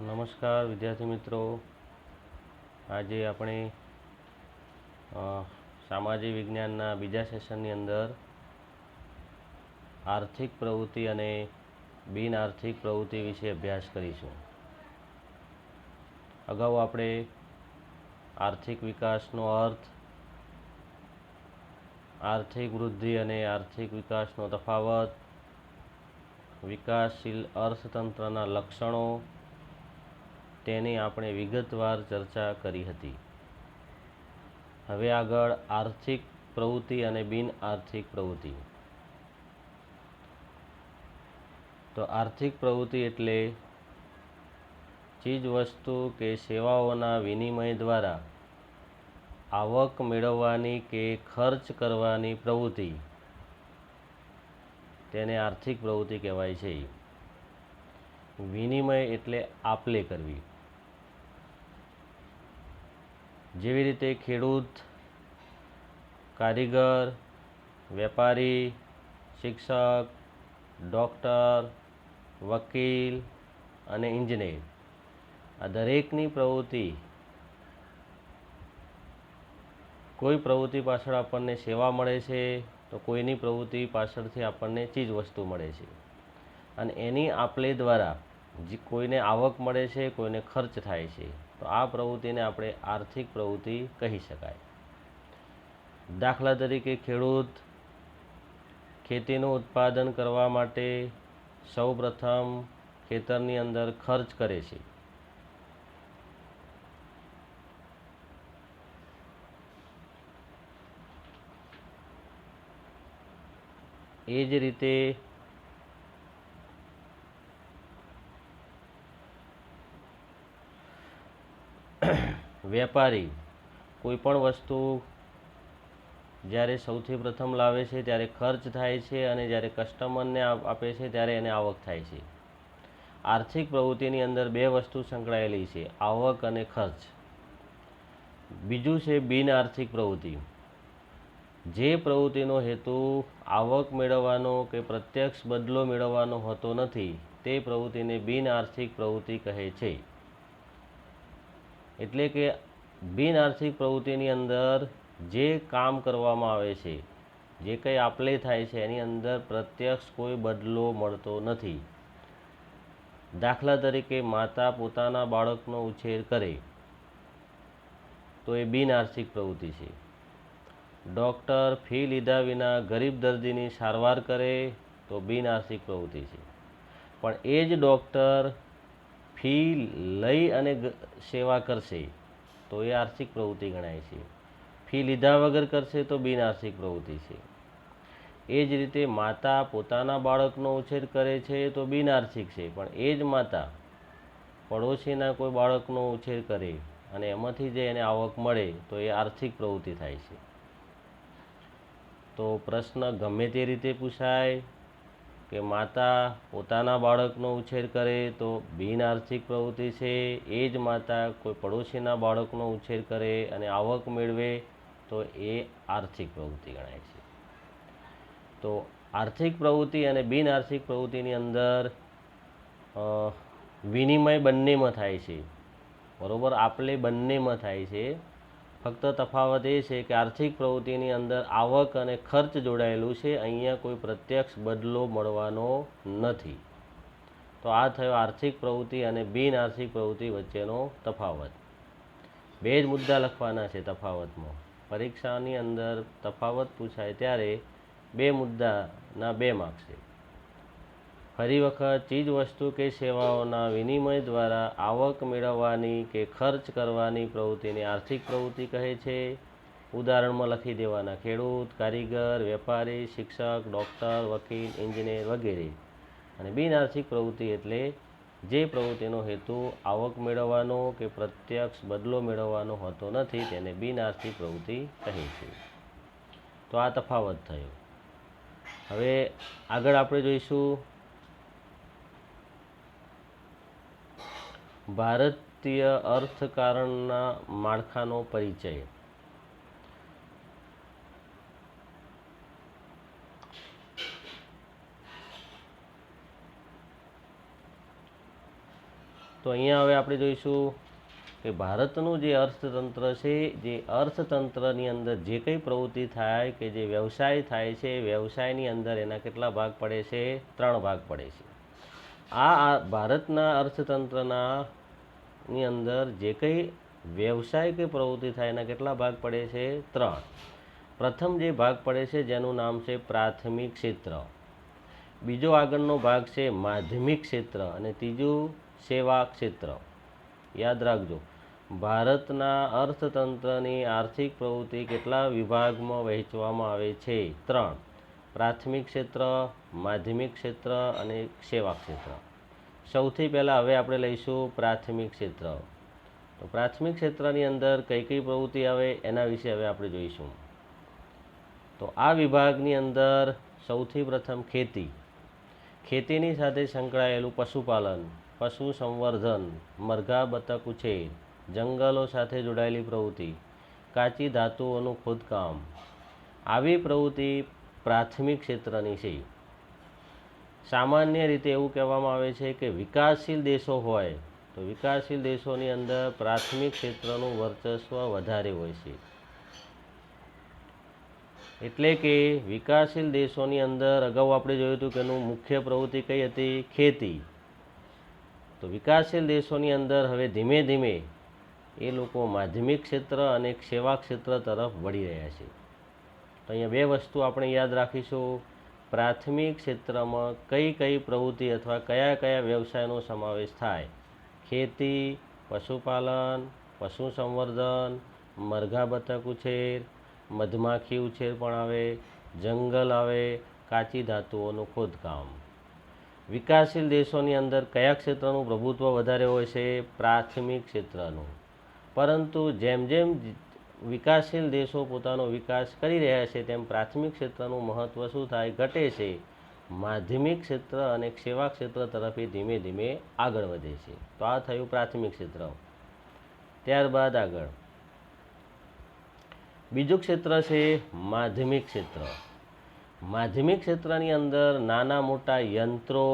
નમસ્કાર વિદ્યાર્થી મિત્રો, આજે આપણે સામાજિક વિજ્ઞાનના બીજા સેશનની અંદર આર્થિક પ્રવૃત્તિ અને બિન આર્થિક પ્રવૃત્તિ વિશે અભ્યાસ કરીશું. અગાઉ આપણે આર્થિક વિકાસનો અર્થ, આર્થિક વૃદ્ધિ અને આર્થિક વિકાસનો તફાવત, વિકાસશીલ અર્થતંત્રના લક્ષણો તેની આપણે વિગતવાર ચર્ચા કરી હતી. હવે આગળ આર્થિક પ્રવૃત્તિ અને બિન આર્થિક પ્રવૃત્તિ. તો આર્થિક પ્રવૃત્તિ એટલે ચીજવસ્તુ કે સેવાઓના વિનિમય દ્વારા આવક મેળવવાની કે ખર્ચ કરવાની પ્રવૃત્તિ, તેને આર્થિક પ્રવૃત્તિ કહેવાય છે. વિનિમય એટલે આપ-લે કરવી. જેવી રીતે ખેડૂત, કારીગર, વેપારી, શિક્ષક, ડૉક્ટર, વકીલ અને ઇજનેર, આ દરેકની પ્રવૃત્તિ, કોઈ પ્રવૃત્તિ પાછળ આપણને સેવા મળે છે તો કોઈની પ્રવૃત્તિ પાછળથી આપણને ચીજવસ્તુ મળે છે, અને એની આપ-લે દ્વારા કોઈને આવક મળે છે, કોઈને ખર્ચ થાય છે. તો આ પ્રવૃત્તિને આપણે આર્થિક પ્રવૃત્તિ કહી શકાય. દાખલા તરીકે ખેડૂત ખેતીનું ઉત્પાદન કરવા માટે સૌપ્રથમ ખેતરની અંદર ખર્ચ કરે છે. એ જ રીતે વેપારી કોઈ પણ વસ્તુ જ્યારે સૌથી પ્રથમ લાવે છે ત્યારે ખર્ચ થાય છે, અને જ્યારે કસ્ટમરને આપે છે ત્યારે એને આવક થાય છે. આર્થિક પ્રવૃત્તિની અંદર બે વસ્તુ સંકળાયેલી છે, આવક અને ખર્ચ. બીજું છે બિન આર્થિક પ્રવૃત્તિ. જે પ્રવૃત્તિનો હેતુ આવક મેળવવાનો કે પ્રત્યક્ષ બદલો મેળવવાનો હોતો નથી, તે પ્રવૃત્તિને બિન આર્થિક પ્રવૃત્તિ કહે છે. એટલે કે બિન આર્થિક પ્રવૃત્તિની અંદર જે કામ કરવામાં આવે છે, જે કંઈ આપ-લે થાય છે, એની અંદર પ્રત્યક્ષ કોઈ બદલો મળતો નથી. દાખલા તરીકે માતા પોતાના બાળકનો ઉછેર કરે તો એ બિન આર્થિક પ્રવૃત્તિ છે. ડૉક્ટર ફી લીધા વિના ગરીબ દર્દીની સારવાર કરે તો બિન આર્થિક પ્રવૃત્તિ છે. પણ એ જ ડૉક્ટર ફી લઈ અને સેવા કરશે તો એ આર્થિક પ્રવૃત્તિ ગણાય છે. ફી લીધા વગર કરશે તો બિન આર્થિક પ્રવૃત્તિ છે. એ જ રીતે માતા પોતાના બાળકનો ઉછેર કરે છે તો બિન આર્થિક છે, પણ એ જ માતા પડોશીના કોઈ બાળકનો ઉછેર કરે અને એમાંથી જે એને આવક મળે તો એ આર્થિક પ્રવૃત્તિ થાય છે. તો પ્રશ્ન ગમે તે રીતે પૂછાય કે માતા પોતાના બાળકનો ઉછેર કરે તો બિન આર્થિક પ્રવૃત્તિ છે, એ જ માતા કોઈ પડોશીના બાળકનો ઉછેર કરે અને આવક મેળવે તો એ આર્થિક પ્રવૃત્તિ ગણાય છે. તો આર્થિક પ્રવૃત્તિ અને બિન આર્થિક પ્રવૃત્તિની અંદર વિનિમય બંનેમાં થાય છે, બરાબર, આપ-લે બંનેમાં થાય છે. ફક્ત તફાવત એ છે કે આર્થિક પ્રવૃત્તિની અંદર આવક અને ખર્ચ જોડાયેલું છે, અહીંયા કોઈ પ્રત્યક્ષ બદલો મળવાનો નથી. તો આ થયો આર્થિક પ્રવૃત્તિ અને બિન આર્થિક પ્રવૃત્તિ વચ્ચેનો તફાવત. બે જ મુદ્દા લખવાના છે તફાવતમાં. પરીક્ષાની અંદર તફાવત પૂછાય ત્યારે બે મુદ્દાના 2 માર્ક્સ છે. ફરી વખત ચીજવસ્તુ કે સેવાઓના વિનિમય દ્વારા આવક મેળવવાની કે ખર્ચ કરવાની પ્રવૃત્તિને આર્થિક પ્રવૃત્તિ કહે છે. ઉદાહરણમાં લખી દેવાના: ખેડૂત, કારીગર, વેપારી, શિક્ષક, ડૉક્ટર, વકીલ, એન્જિનિયર વગેરે. અને બિન આર્થિક પ્રવૃત્તિ એટલે જે પ્રવૃત્તિનો હેતુ આવક મેળવવાનો કે પ્રત્યક્ષ બદલો મેળવવાનો હોતો નથી, તેને બિન આર્થિક પ્રવૃત્તિ કહે છે. તો આ તફાવત થયો. હવે આગળ આપણે જોઈશું ભારતીય અર્થકારણના માળખાનો પરિચય. તો અહીંયા હવે આપણે જોઈશું કે ભારતનું જે અર્થતંત્ર છે, જે અર્થતંત્રની અંદર જે કંઈ પ્રવૃત્તિ થાય કે જે વ્યવસાય થાય છે, વ્યવસાયની અંદર એના કેટલા ભાગ પડે છે? 3 ભાગ પડે છે. આ ભારતના અર્થતંત્રના ની અંદર જે કંઈ વ્યવસાય કે પ્રવૃત્તિ થાય એના કેટલા ભાગ પડે છે? 3. પ્રથમ જે ભાગ પડે છે જેનું નામ છે પ્રાથમિક ક્ષેત્ર, બીજો આગળનો ભાગ છે માધ્યમિક ક્ષેત્ર અને ત્રીજું સેવા ક્ષેત્ર. યાદ રાખજો, ભારતના અર્થતંત્રની આર્થિક પ્રવૃત્તિ કેટલા વિભાગમાં વહેંચવામાં આવે છે? 3. પ્રાથમિક ક્ષેત્ર, માધ્યમિક ક્ષેત્ર અને સેવા ક્ષેત્ર. સૌથી પહેલાં હવે આપણે લઈશું પ્રાથમિક ક્ષેત્ર. તો પ્રાથમિક ક્ષેત્રની અંદર કઈ કઈ પ્રવૃત્તિ આવે એના વિશે હવે આપણે જોઈશું. તો આ વિભાગની અંદર સૌથી પ્રથમ ખેતી, ખેતીની સાથે સંકળાયેલું પશુપાલન, પશુ સંવર્ધન, મરઘા બતક ઉછેર, જંગલો સાથે જોડાયેલી પ્રવૃત્તિ, કાચી ધાતુઓનું ખોદકામ, આવી પ્રવૃત્તિ પ્રાથમિક ક્ષેત્રની છે. સામાન્ય રીતે એવું કહેવામાં આવે છે કે વિકાસશીલ દેશો હોય તો વિકાસશીલ દેશોની અંદર પ્રાથમિક ક્ષેત્રનું વર્ચસ્વ વધારે હોય છે. એટલે કે વિકાસશીલ દેશોની અંદર અગાઉ આપણે જોયું હતું કે એનું મુખ્ય પ્રવૃત્તિ કઈ હતી? ખેતી. તો વિકાસશીલ દેશોની અંદર હવે ધીમે ધીમે એ લોકો માધ્યમિક ક્ષેત્ર અને સેવા ક્ષેત્ર તરફ વળી રહ્યા છે. તો અહીંયા 2 વસ્તુ આપણે યાદ રાખીશું. પ્રાથમિક ક્ષેત્રમાં કઈ કઈ પ્રવૃત્તિ અથવા કયા કયા વ્યવસાયનો સમાવેશ થાય? ખેતી, પશુપાલન, પશુ સંવર્ધન, મરઘા બતક ઉછેર, મધમાખી ઉછેર પણ આવે, જંગલ આવે, કાચી ધાતુઓનું ખોદકામ. વિકાસશીલ દેશોની અંદર કયા ક્ષેત્રનું પ્રભુત્વ વધારે હોય છે? પ્રાથમિક ક્ષેત્રનું. પરંતુ જેમ જેમ વિકાસશીલ દેશો પોતાનો વિકાસ કરી રહ્યા છે તેમ પ્રાથમિક ક્ષેત્રનું મહત્ત્વ શું થાય? ઘટે છે. માધ્યમિક ક્ષેત્ર અને સેવા ક્ષેત્ર તરફ ધીમે ધીમે આગળ વધે છે. તો આ થયું પ્રાથમિક ક્ષેત્ર. ત્યારબાદ આગળ બીજું ક્ષેત્ર છે માધ્યમિક ક્ષેત્ર. માધ્યમિક ક્ષેત્રની અંદર નાના મોટા યંત્રો,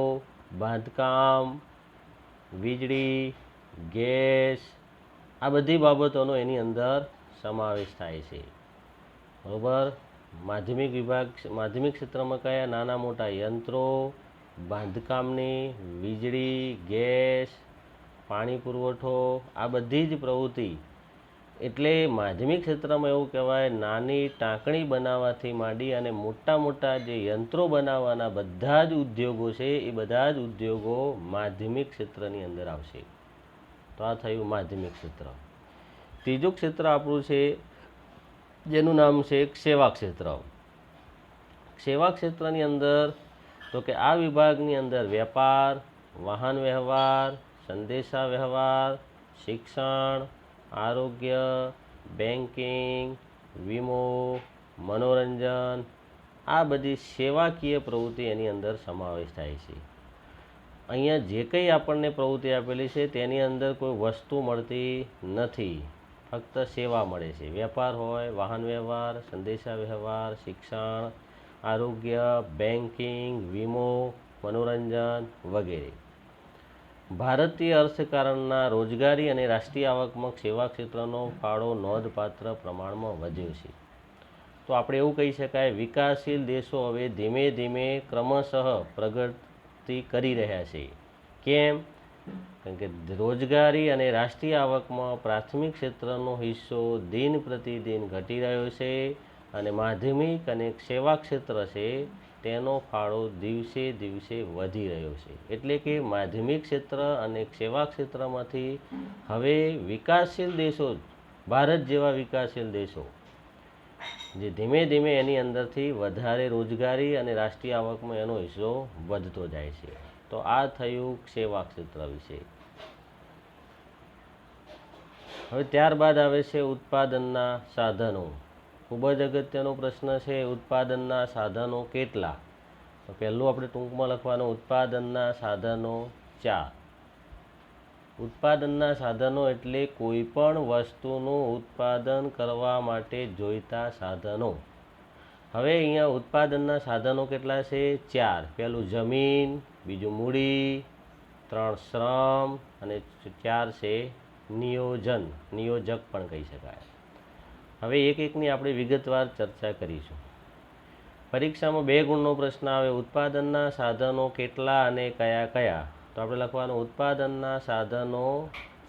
બાંધકામ, વીજળી, ગેસ, આ બધી બાબતોનો એની અંદર સમાવેશ થાય છે. બરાબર? માધ્યમિક ક્ષેત્રમાં કયા? નાના મોટા યંત્રો, બાંધકામની, વીજળી, ગેસ, પાણી પુરવઠો, આ બધી જ પ્રવૃત્તિ. એટલે માધ્યમિક ક્ષેત્રમાં એવું કહેવાય નાની ટાંકણી બનાવવાથી માંડી અને મોટા મોટા જે યંત્રો બનાવવાના બધા જ ઉદ્યોગો છે એ બધા જ ઉદ્યોગો માધ્યમિક ક્ષેત્રની અંદર આવશે. તો આ થયું માધ્યમિક ક્ષેત્ર. ત્રીજું ક્ષેત્ર આપણું છે જેનું નામ છે સેવા ક્ષેત્ર. સેવા ક્ષેત્રની અંદર તો કે આ વિભાગની અંદર વેપાર, વાહન વ્યવહાર, સંદેશા વ્યવહાર, શિક્ષણ, આરોગ્ય, બેન્કિંગ, વીમો, મનોરંજન, આ બધી સેવાકીય પ્રવૃત્તિ એની અંદર સમાવેશ થાય છે. અહીંયા જે કંઈ આપણને પ્રવૃત્તિ આપેલી છે તેની અંદર કોઈ વસ્તુ મળતી નથી, ફક્ત સેવા મળે છે. વેપાર હોય, વાહન વ્યવહાર, સંદેશા વ્યવહાર, શિક્ષણ, આરોગ્ય, બેન્કિંગ, વીમો, મનોરંજન વગેરે. ભારતીય અર્થકારણના રોજગારી અને રાષ્ટ્રીય આવકમાં સેવા ક્ષેત્રનો ફાળો નોંધપાત્ર પ્રમાણમાં વધ્યો છે. તો આપણે એવું કહી શકાય વિકાસશીલ દેશો હવે ધીમે ધીમે ક્રમશઃ પ્રગતિ કરી રહ્યા છે. કેમ? કારણ કે રોજગારી અને રાષ્ટ્રીય આવકમાં પ્રાથમિક ક્ષેત્રનો હિસ્સો દિન પ્રતિદિન ઘટી રહ્યો છે અને માધ્યમિક અને સેવા ક્ષેત્ર છે તેનો ફાળો દિવસે દિવસે વધી રહ્યો છે. એટલે કે માધ્યમિક ક્ષેત્ર અને સેવા ક્ષેત્રમાંથી હવે વિકાસશીલ દેશો, ભારત જેવા વિકાસશીલ દેશો જે ધીમે ધીમે એની અંદરથી વધારે રોજગારી અને રાષ્ટ્રીય આવકમાં એનો હિસ્સો વધતો જાય છે. તો આ થયું સેવા ક્ષેત્ર વિશે. હવે ત્યારબાદ આવે છે ઉત્પાદનના સાધનો. ખૂબ જ અગત્યનો પ્રશ્ન છે, ઉત્પાદનના સાધનો કેટલા? તો પહેલું આપણે ટૂંકમાં લખવાનું ઉત્પાદનના સાધનો 4. ઉત્પાદનના સાધનો એટલે કોઈ પણ વસ્તુનું ઉત્પાદન કરવા માટે જોઈતા સાધનો. હવે અહીંયા ઉત્પાદનના સાધનો કેટલા છે? 4. પહેલું જમીન, બીજું મૂડી, 3 શ્રમ અને 4 છે નિયોજન, નિયોજક પણ કહી શકાય. હવે એક એકની આપણે વિગતવાર ચર્ચા કરીશું. પરીક્ષામાં 2 ગુણનો પ્રશ્ન આવે, ઉત્પાદનના સાધનો કેટલા અને કયા કયા? તો આપણે લખવાનું ઉત્પાદનના સાધનો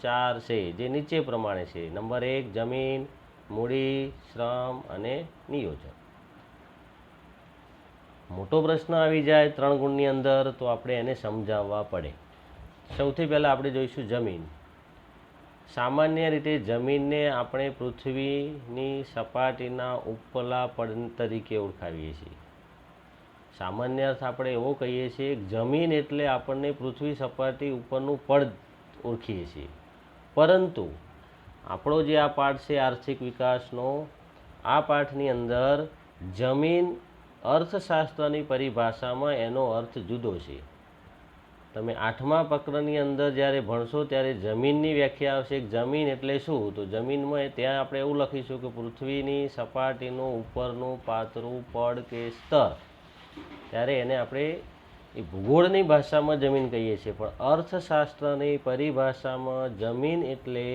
4 છે, જે નીચે પ્રમાણે છે. નંબર 1 જમીન, મૂડી, શ્રમ અને નિયોજક. મોટો પ્રશ્ન આવી જાય 3 ગુણની અંદર તો આપણે એને સમજાવવા પડે. સૌથી પહેલાં આપણે જોઈશું જમીન. સામાન્ય રીતે જમીનને આપણે પૃથ્વીની સપાટીના ઉપલા પડ તરીકે ઓળખાવીએ છીએ. સામાન્ય અર્થ આપણે એવો કહીએ છીએ કે જમીન એટલે આપણને પૃથ્વી સપાટી ઉપરનું પડ ઓળખીએ છીએ. પરંતુ આપણો જે આ પાઠ છે આર્થિક વિકાસનો, આ પાઠની અંદર જમીન અર્થશાસ્ત્રની પરિભાષામાં એનો અર્થ જુદો છે. તમે 8મા પ્રકરણની અંદર જ્યારે ભણશો ત્યારે જમીનની વ્યાખ્યા આવશે. જમીન એટલે શું? તો જમીનમાં ત્યાં આપણે એવું લખીશું કે પૃથ્વીની સપાટીનું ઉપરનું પાતળું પડ કે સ્તર. ત્યારે એને આપણે એ ભૂગોળની ભાષામાં જમીન કહીએ છીએ, પણ અર્થશાસ્ત્રની પરિભાષામાં જમીન એટલે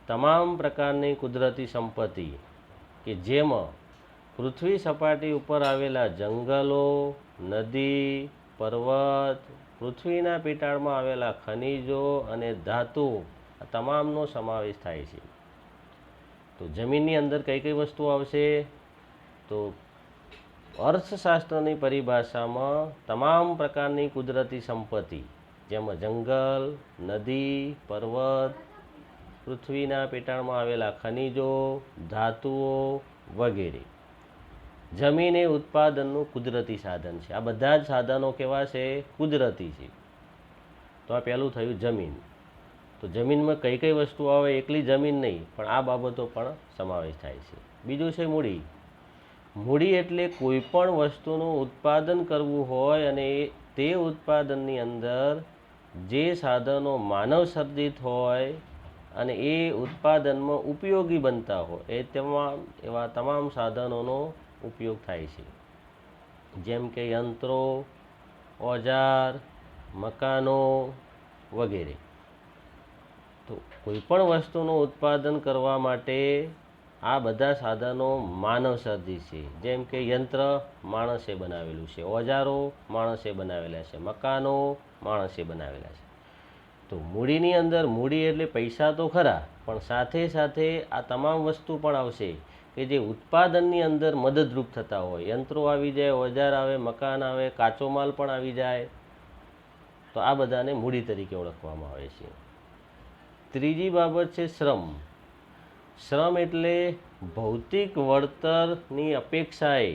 તમામ પ્રકારની કુદરતી સંપત્તિ કે જેમાં પૃથ્વી સપાટી ઉપર આવેલા જંગલો, નદી, પર્વત, પૃથ્વીના પેટાળમાં આવેલા ખનિજો અને ધાતુ, આ તમામનો સમાવેશ થાય છે. તો જમીનની અંદર કઈ કઈ વસ્તુ આવશે? તો અર્થશાસ્ત્રની પરિભાષામાં તમામ પ્રકારની કુદરતી સંપત્તિ, જેમાં જંગલ, નદી, પર્વત, પૃથ્વીના પેટાળમાં આવેલા ખનિજો, ધાતુઓ વગેરે. જમીન એ ઉત્પાદનનું કુદરતી સાધન છે. આ બધા જ સાધનો કેવા છે? કુદરતી છે. તો આ પહેલું થયું જમીન. તો જમીનમાં કઈ કઈ વસ્તુ આવે? એકલી જમીન નહીં, પણ આ બાબતો પણ સમાવેશ થાય છે. બીજું છે મૂડી. મૂડી એટલે કોઈ પણ વસ્તુનું ઉત્પાદન કરવું હોય અને તે ઉત્પાદનની અંદર જે સાધનો માનવ સર્જિત હોય અને એ ઉત્પાદનમાં ઉપયોગી બનતા હોય એવા તમામ સાધનોનો ઉપયોગ થાય છે. જેમ કે યંત્રો, ઓજાર, મકાનો વગેરે. તો કોઈ પણ વસ્તુનું ઉત્પાદન કરવા માટે આ બધા સાધનો માનવ સર્જિત છે. જેમ કે યંત્ર માણસે બનાવેલું છે, ઓજારો માણસે બનાવેલા છે, મકાનો માણસે બનાવેલા છે. તો મૂડીની અંદર મૂડી એટલે પૈસા તો ખરા, પણ સાથે સાથે આ તમામ વસ્તુ પણ આવશે કે જે ઉત્પાદનની અંદર મદદરૂપ થતા હોય. યંત્રો આવી જાય, ઓજાર આવે, મકાન આવે, કાચો માલ પણ આવી જાય. તો આ બધાને મૂડી તરીકે ઓળખવામાં આવે છે. ત્રીજી બાબત છે શ્રમ. શ્રમ એટલે ભૌતિક વળતરની અપેક્ષાએ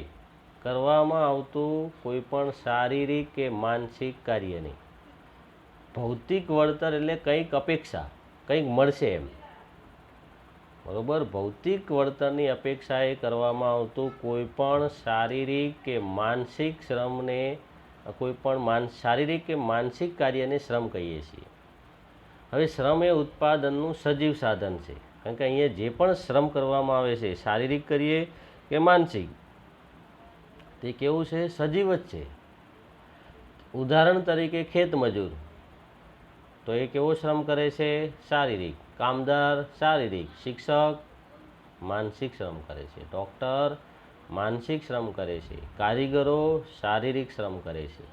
કરવામાં આવતું કોઈ પણ શારીરિક કે માનસિક કાર્યની. ભૌતિક વળતર એટલે કંઈક અપેક્ષા, કંઈક મળશે એમ, બરોબર. ભૌતિક વળતરની અપેક્ષાએ કરવામાં આવતું કોઈ પણ શારીરિક કે માનસિક શ્રમને, કોઈ પણ શારીરિક કે માનસિક કાર્યને શ્રમ કહીએ છીએ. હવે શ્રમ એ ઉત્પાદનનું સજીવ સાધન છે, કારણ કે અહીંયા જે પણ શ્રમ કરવામાં આવે છે, શારીરિક કરીએ કે માનસિક, તે કેવું છે? સજીવ જ છે. ઉદાહરણ તરીકે ખેતમજૂર, તો એ કેવો શ્રમ કરે છે? શારીરિક. કામદાર શારીરિક. શિક્ષક માનસિક શ્રમ કરે છે. ડૉક્ટર માનસિક શ્રમ કરે છે. કારીગરો શારીરિક શ્રમ કરે છે.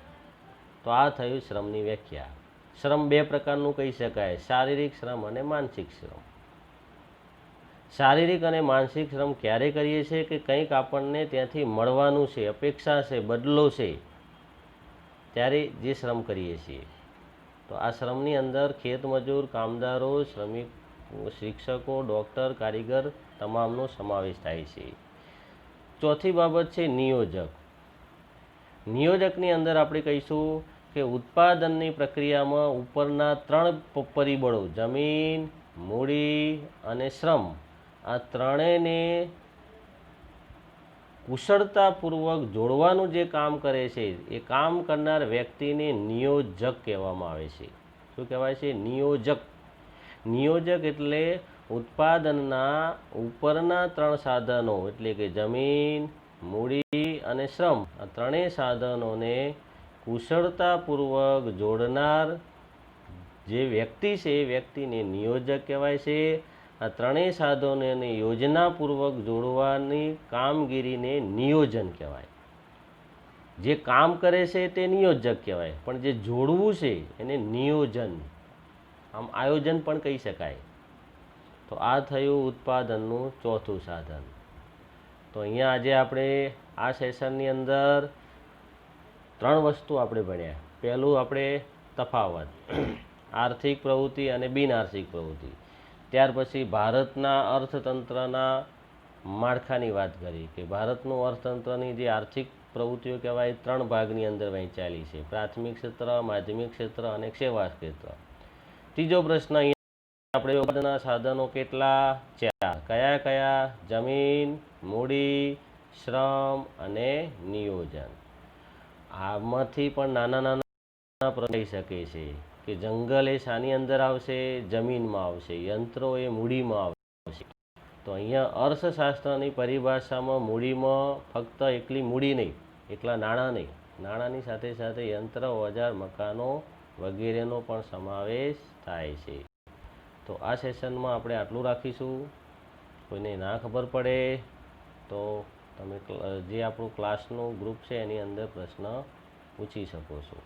તો આ થયું શ્રમની વ્યાખ્યા. શ્રમ 2 પ્રકારનું કહી શકાય, શારીરિક શ્રમ અને માનસિક શ્રમ. શારીરિક અને માનસિક શ્રમ ક્યારે કરીએ છીએ? કે કંઈક આપણને ત્યાંથી મળવાનું છે, અપેક્ષા છે, બદલો છે, ત્યારે જે શ્રમ કરીએ છીએ. તો આ શ્રમની અંદર ખેતમજૂર, કામદારો, શ્રમિક, શિક્ષકો, ડૉક્ટર, કારીગર તમામનો સમાવેશ થાય છે. ચોથી બાબત છે નિયોજક. નિયોજકની અંદર આપણે કહીશું કે ઉત્પાદનની પ્રક્રિયામાં ઉપરના 3 પરિબળો, જમીન, મૂડી અને શ્રમ, આ ત્રણેયને કુશળતાપૂર્વક જોડવાનું જે કામ કરે છે, એ કામ કરનાર વ્યક્તિને નિયોજક કહેવામાં આવે છે. શું કહેવાય છે? નિયોજક. નિયોજક એટલે ઉત્પાદનના ઉપરના 3 સાધનો એટલે કે જમીન, મૂડી અને શ્રમ, આ ત્રણેય સાધનોને કુશળતાપૂર્વક જોડનાર જે વ્યક્તિ છે એ વ્યક્તિને નિયોજક કહેવાય છે. આ ત્રણેય સાધનોને યોજનાપૂર્વક જોડવાની કામગીરીને નિયોજન કહેવાય. જે કામ કરે છે તે નિયોજક કહેવાય, પણ જે જોડવું છે એને નિયોજન, આમ આયોજન પણ કહી શકાય. તો આ થયું ઉત્પાદનનું ચોથું સાધન. તો અહીંયા આજે આપણે આ સેશનની અંદર 3 વસ્તુ આપણે ભણ્યા. પહેલું આપણે તફાવત, આર્થિક પ્રવૃત્તિ અને બિનઆર્થિક પ્રવૃત્તિ. ત્યાર પછી ભારતના અર્થતંત્રના માળખાની વાત કરી કે ભારતનું અર્થતંત્રની જે આર્થિક પ્રવૃત્તિઓ કહેવાય 3 ભાગની અંદર વહેંચાયેલી છે: પ્રાથમિક ક્ષેત્ર, માધ્યમિક ક્ષેત્ર અને સેવા ક્ષેત્ર. ત્રીજો પ્રશ્ન અહીંયા આપણે ઉત્પાદનના સાધનો કેટલા? 4. કયા કયા? જમીન, મૂડી, શ્રમ અને નિયોજન. આમાંથી પણ નાના નાના પ્રશ્ન થઈ શકે છે કે જંગલ એ શાની અંદર આવશે? જમીનમાં આવશે. યંત્રો એ મૂડીમાં આવશે. તો અહીંયા અર્થશાસ્ત્રની પરિભાષામાં મૂડીમાં ફક્ત એકલી મૂડી નહીં, એકલા નાણાં નહીં, નાણાંની સાથે સાથે યંત્ર, ઓજાર, મકાનો વગેરેનો પણ સમાવેશ થાય છે. તો આ સેશનમાં આપણે આટલું રાખીશું. કોઈને ના ખબર પડે તો તમે જે આપણું ક્લાસનું ગ્રુપ છે એની અંદર પ્રશ્ન પૂછી શકો છો.